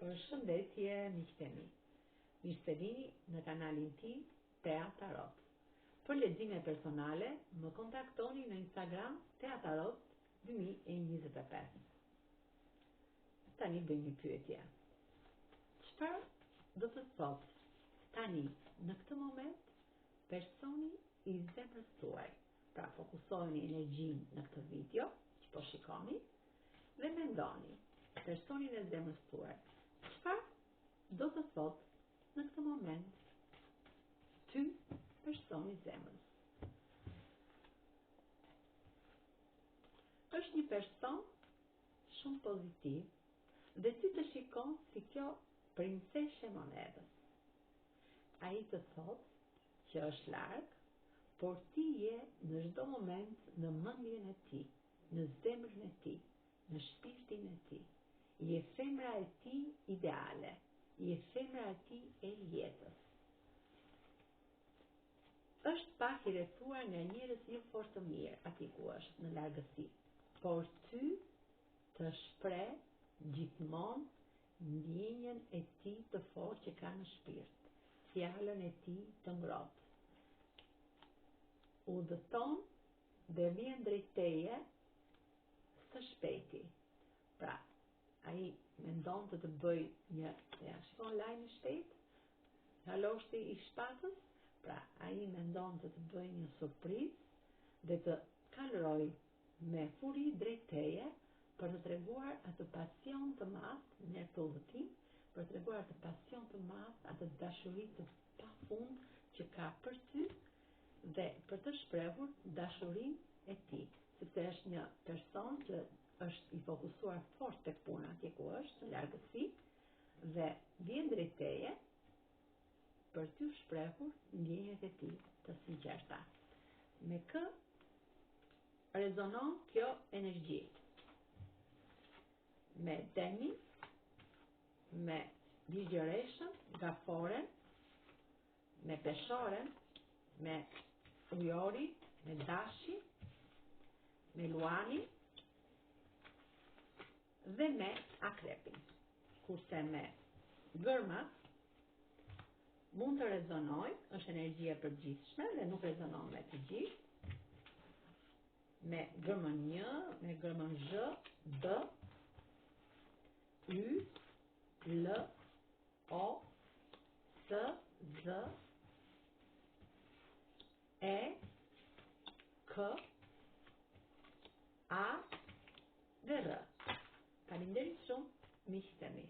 Përshëndetje miqtë mi. Mirë se vini në kanalin tim Tea Tarot. Për lexime personale, më kontaktoni në Instagram Tea Tarot 2025. Tani bëj një pyetje. Çfarë do të thotë tani në këtë moment personi i zemrës tuaj? Pra fokusoheni energjinë në këtë video që po shikoni dhe mendoni personin e zemrës tuaj. Çfarë do të thotë në këtë moment ty personi i zemrës? Është një person shumë pozitiv dhe ty të shikon si kjo princeshe monedës. Ai të thotë që është larg, por ti je në çdo moment në mendjen e tij, në zemrën e tij, në shpirtin e tij. Je femra e tij ideale, je femra e tij e jetës. Është pak i rrethuar nga njerëz jo fort të mirë aty ku është në largësi, por ty të shpreh gjithmonë ndjenjen e tij të fortë që ka në shpirt, fjalën e tij të ngrohtë. Udhëton dhe vjen drejt teje së shpejti. Pra, ai mendon të bëj një shkon lajm i shpejt, haloshti i shpatës, pra ai mendon të bëj një surprizë dhe të kalroj me furi drejt teje për të treguar atë pasion të madh në këtë udhëtim, për të treguar atë pasion të madh, atë dashuri të pafund që ka për ty dhe për të shprehur dashurinë e tij, sepse është një person që është i fokusuar fort tek puna atje ku është, në largësi, dhe vjen drejt teje për t'ju shprehur ndjenjat e tij të sinqerta. Me kë rezonon kjo energji? Me Demi, me Ligjëreshën, Gaforen, me Peshoren, me Ujori, me Dashi, me Luani dhe me Akrepin. Kurse me Gërmat mund të rezonoj, është energjia e përgjithshme dhe nuk rezonon me të gjithë. Me gërmën 1, me gërmën zh, b, y, l, o, s, z, e, k, a dhe r. Faleminderit shumë, miqtë e mi.